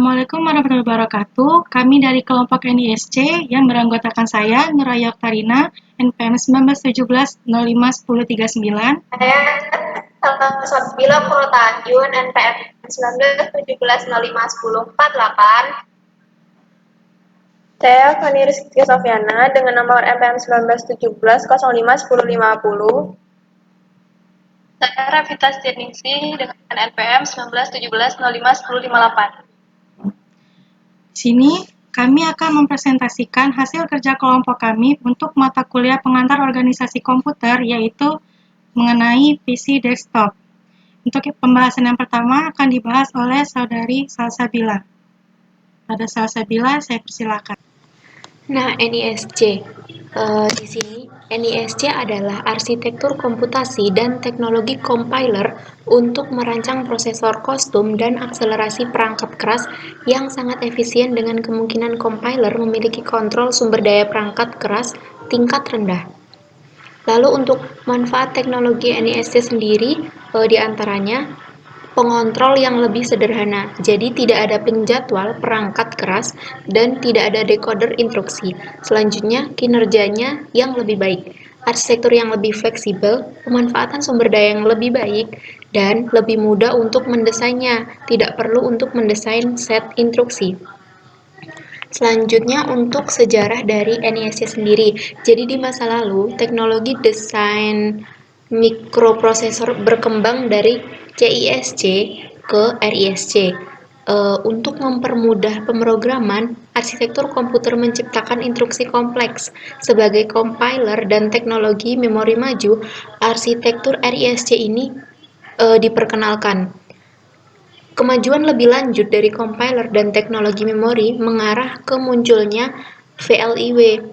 Assalamualaikum warahmatullahi wabarakatuh. Kami dari kelompok NISC yang beranggotakan saya, Nuraya Oktarina, NPM 1917051039. Saya Salsabila Kurotayun, NPM 1917051048. Saya Fani Rizky Sofiana dengan nomor NPM 1917051050. Saya Revita Stianingsih dengan NPM 1917051058. Di sini kami akan mempresentasikan hasil kerja kelompok kami untuk mata kuliah pengantar organisasi komputer, yaitu mengenai PC desktop. Untuk pembahasan yang pertama akan dibahas oleh Saudari Salsabila. Pada Salsabila, saya persilakan. Nah, NISC. Di sini NISC adalah arsitektur komputasi dan teknologi compiler untuk merancang prosesor kostum dan akselerasi perangkat keras yang sangat efisien dengan kemungkinan compiler memiliki kontrol sumber daya perangkat keras tingkat rendah. Lalu untuk manfaat teknologi NISC sendiri, di antaranya pengontrol yang lebih sederhana, jadi tidak ada penjadwal perangkat keras dan tidak ada decoder instruksi. Selanjutnya, kinerjanya yang lebih baik, arsitektur yang lebih fleksibel, pemanfaatan sumber daya yang lebih baik, dan lebih mudah untuk mendesainnya, tidak perlu untuk mendesain set instruksi. Selanjutnya untuk sejarah dari NISC sendiri. Jadi di masa lalu, teknologi desain mikroprosesor berkembang dari CISC ke RISC. Untuk mempermudah pemrograman, arsitektur komputer menciptakan instruksi kompleks. Sebagai compiler dan teknologi memori maju, arsitektur RISC ini diperkenalkan. Kemajuan lebih lanjut dari compiler dan teknologi memori mengarah ke munculnya VLIW.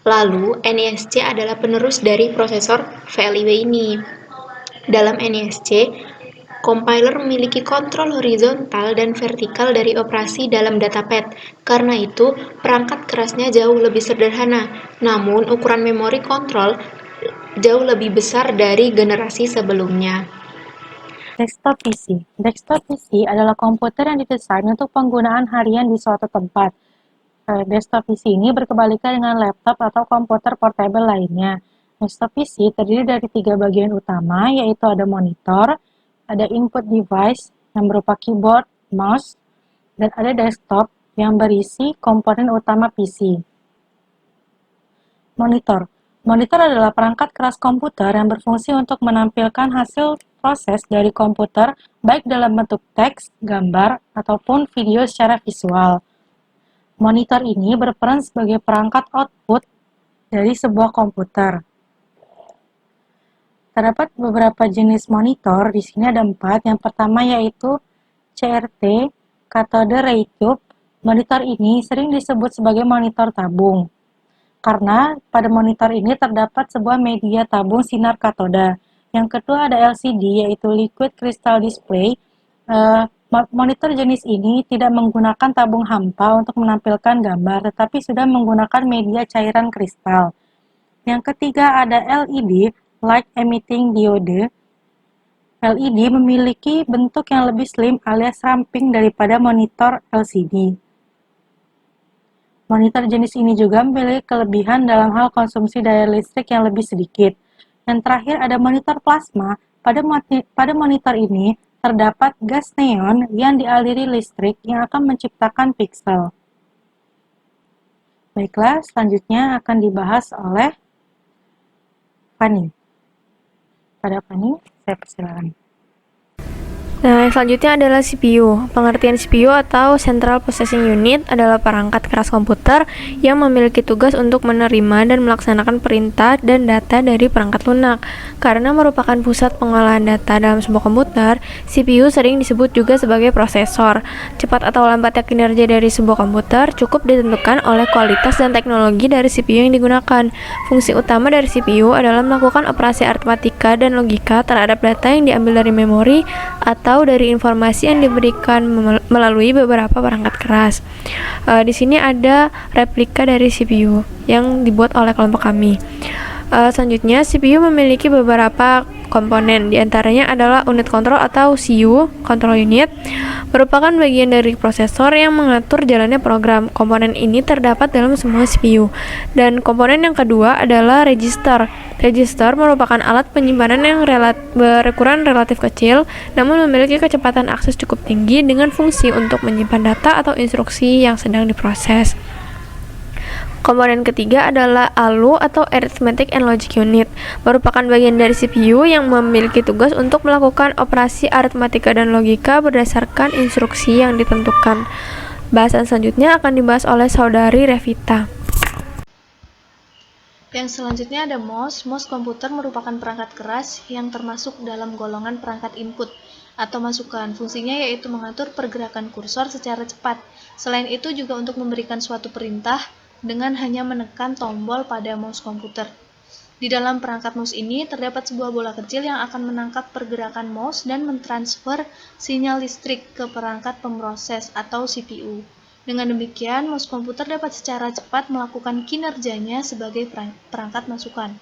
Lalu, NISC adalah penerus dari prosesor VLIW ini. Dalam NISC, compiler memiliki kontrol horizontal dan vertikal dari operasi dalam datapad. Karena itu, perangkat kerasnya jauh lebih sederhana, namun ukuran memori kontrol jauh lebih besar dari generasi sebelumnya. Desktop PC. Desktop PC adalah komputer yang didesain untuk penggunaan harian di suatu tempat. Desktop PC ini berkebalikan dengan laptop atau komputer portable lainnya. Desktop PC terdiri dari 3 bagian utama, yaitu ada monitor, ada input device yang berupa keyboard, mouse, dan ada desktop yang berisi komponen utama PC. Monitor. Monitor adalah perangkat keras komputer yang berfungsi untuk menampilkan hasil proses dari komputer baik dalam bentuk teks, gambar, ataupun video secara visual. Monitor ini berperan sebagai perangkat output dari sebuah komputer. Terdapat beberapa jenis monitor, di sini ada 4. Yang pertama yaitu CRT, Cathode Ray Tube. Monitor ini sering disebut sebagai monitor tabung, karena pada monitor ini terdapat sebuah media tabung sinar katoda. Yang kedua ada LCD, yaitu Liquid Crystal Display. Monitor jenis ini tidak menggunakan tabung hampa untuk menampilkan gambar, tetapi sudah menggunakan media cairan kristal. Yang ketiga ada LED, Light Emitting Diode. LED memiliki bentuk yang lebih slim alias ramping daripada monitor LCD. Monitor jenis ini juga memiliki kelebihan dalam hal konsumsi daya listrik yang lebih sedikit. Yang terakhir ada monitor plasma. Pada monitor ini terdapat gas neon yang dialiri listrik yang akan menciptakan piksel. Baiklah, selanjutnya akan dibahas oleh Fani. Pada Fani, saya persilakan. Nah, yang selanjutnya adalah CPU. Pengertian CPU atau Central Processing Unit adalah perangkat keras komputer yang memiliki tugas untuk menerima dan melaksanakan perintah dan data dari perangkat lunak. Karena merupakan pusat pengolahan data dalam sebuah komputer, CPU sering disebut juga sebagai prosesor. Cepat atau lambatnya kinerja dari sebuah komputer cukup ditentukan oleh kualitas dan teknologi dari CPU yang digunakan. Fungsi utama dari CPU adalah melakukan operasi aritmatika dan logika terhadap data yang diambil dari memori atau dari informasi yang diberikan melalui beberapa perangkat keras. Di sini ada replika dari CPU yang dibuat oleh kelompok kami. Selanjutnya, CPU memiliki beberapa komponen. Di antaranya adalah unit kontrol atau CU, control unit, merupakan bagian dari prosesor yang mengatur jalannya program. Komponen ini terdapat dalam semua CPU. Dan komponen yang kedua adalah register. Register merupakan alat penyimpanan yang berukuran relatif kecil, namun memiliki kecepatan akses cukup tinggi dengan fungsi untuk menyimpan data atau instruksi yang sedang diproses. Komponen ketiga adalah ALU atau Arithmetic and Logic Unit, merupakan bagian dari CPU yang memiliki tugas untuk melakukan operasi aritmatika dan logika berdasarkan instruksi yang ditentukan. Bahasan selanjutnya akan dibahas oleh saudari Revita. Yang selanjutnya ada mouse. Mouse komputer merupakan perangkat keras yang termasuk dalam golongan perangkat input atau masukan. Fungsinya yaitu mengatur pergerakan kursor secara cepat. Selain itu juga untuk memberikan suatu perintah dengan hanya menekan tombol pada mouse komputer. Di dalam perangkat mouse ini terdapat sebuah bola kecil yang akan menangkap pergerakan mouse dan mentransfer sinyal listrik ke perangkat pemroses atau CPU. Dengan demikian, mouse komputer dapat secara cepat melakukan kinerjanya sebagai perangkat masukan.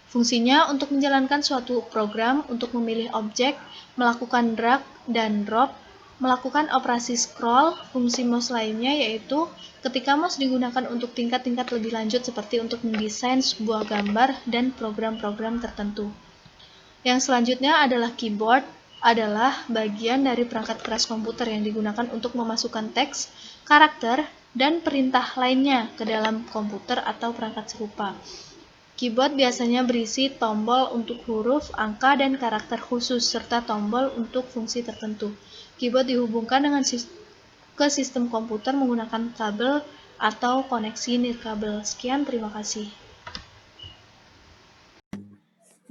Fungsinya untuk menjalankan suatu program, untuk memilih objek, melakukan drag dan drop, melakukan operasi scroll. Fungsi mouse lainnya yaitu ketika mouse digunakan untuk tingkat-tingkat lebih lanjut seperti untuk mendesain sebuah gambar dan program-program tertentu. Yang selanjutnya adalah keyboard, adalah bagian dari perangkat keras komputer yang digunakan untuk memasukkan teks, karakter, dan perintah lainnya ke dalam komputer atau perangkat serupa. Keyboard biasanya berisi tombol untuk huruf, angka, dan karakter khusus, serta tombol untuk fungsi tertentu. Keyboard dihubungkan ke sistem komputer menggunakan kabel atau koneksi nirkabel. Sekian, terima kasih.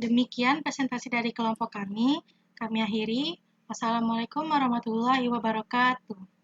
Demikian presentasi dari kelompok kami. Kami akhiri. Wassalamualaikum warahmatullahi wabarakatuh.